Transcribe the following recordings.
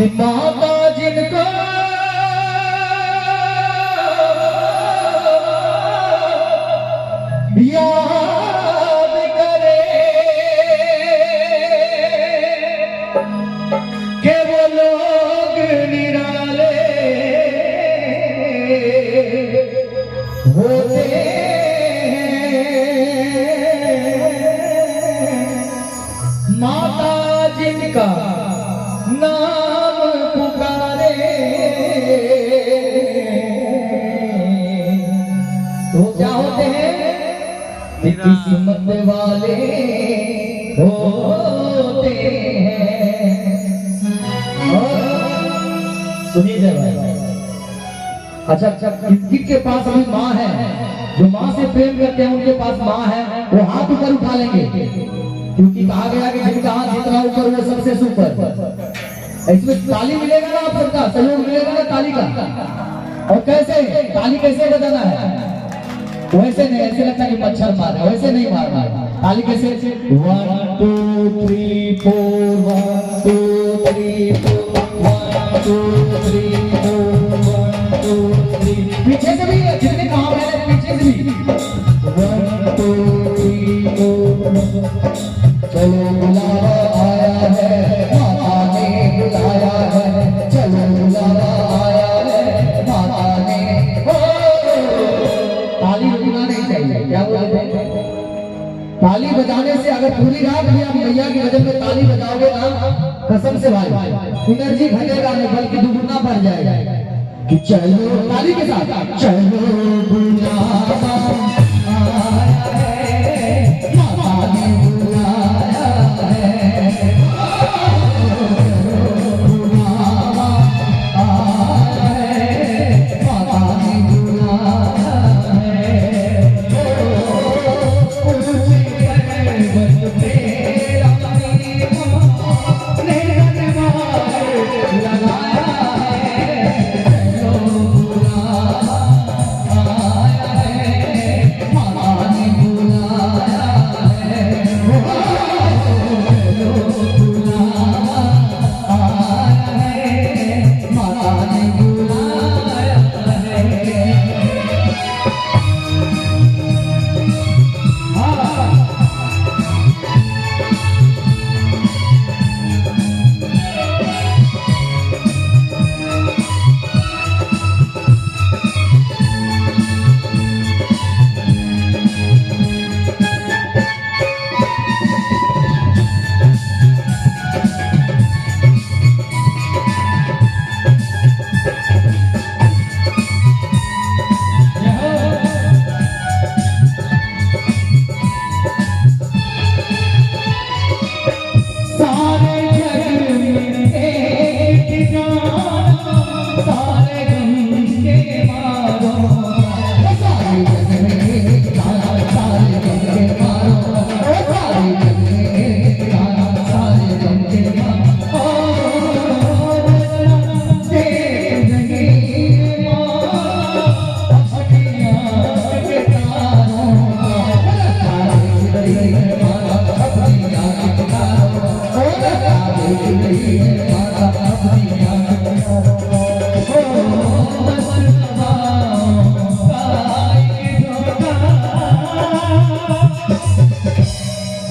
माता जिनको याद करे के वो लोग निराले होते माता जिनका नाम पुकारे तो क्या होते हैं? किस्मत वाले होते हैं। सुनिए जय भाई। अच्छा जिनके पास अभी माँ है, जो माँ से प्रेम करते हैं, उनके पास माँ है, वो हाथ ऊपर उठा लेंगे, क्योंकि कहा गया कि जिनका हाथ जितना ऊपर वो सबसे सुपर। इसमें ताली मिलेगा ना, आप सबका सहयोग मिलेगा ना ताली का। और कैसे ताली कैसे बजाना है? वैसे नहीं, ऐसे लगता है कि मच्छर मार रहा है, वैसे नहीं मारना है। ताली कैसे? 1 2 3 4 1 2 3 4 1 2 3 4 1 2 3। पीछे से भी जितने काम है पीछे से भी 1 2 3 4। चलो बुलावा आया है, माता ने बुलाया है। चलो बुलावा आया है, माता ने। ताली रुकना नहीं चाहिए। क्या बोलते हैं? ताली बजाने से अगर पूरी रात भी आप मैया की वजह में ताली बजाओगे ना, कसम से भाई एनर्जी घटेगा नहीं बल्कि दुगुना बढ़ जाएगा। कि चलो ताली के साथ चलो बुलावा आया है, माता ने बुलाया है। बुलावा आया है, माता ने बुलाया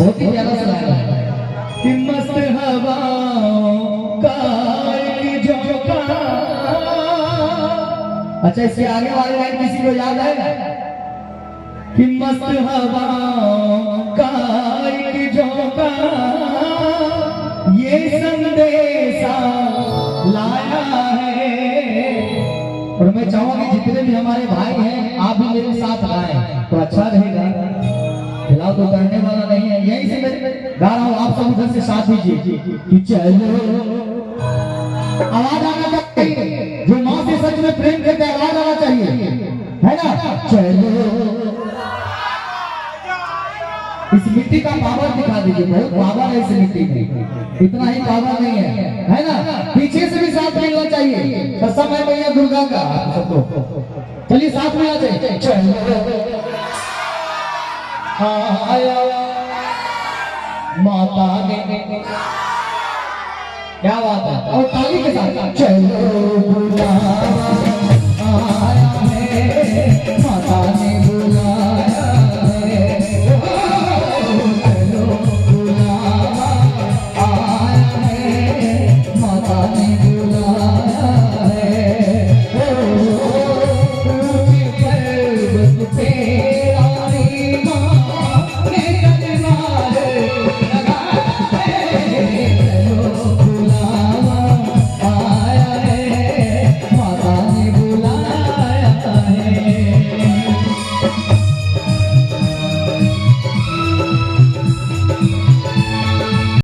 बहुत ही प्यारा सा गाना है कि मस्त हवाओं का एक झोंका। अच्छा इसके आगे वाले लाइन किसी को याद है? कि मस्त हवाओं का एक झोंका ये संदेशा लाया है। और मैं चाहूंगा कि जितने भी हमारे भाई हैं आप भी मेरे साथ गाएं तो अच्छा रहेगा। फिलहाल तो करने वाला नहीं है, यही से मैं गा रहा हूँ, आप सब उधर से साथ दीजिए कि चलो। आवाज आना चाहिए, जो माँ से सच में प्रेम करते हैं आवाज आना चाहिए, है ना? चलो इस मिट्टी का पावर दिखा दीजिए, बहुत पावर है इस मिट्टी में, इतना ही पावर नहीं है ना? पीछे से भी साथ मिलना चाहिए, कसम है मैया दुर्गा का सबको। चलिए साथ मिलना चाहिए। चलो आया माता ने क्या बात है, और ताली के साथ चलो बुलावा आया है, माता ने बुलाया है, चलो बुलावा आया है, माता ने बुलाया है, ऊंचे पर्वत पे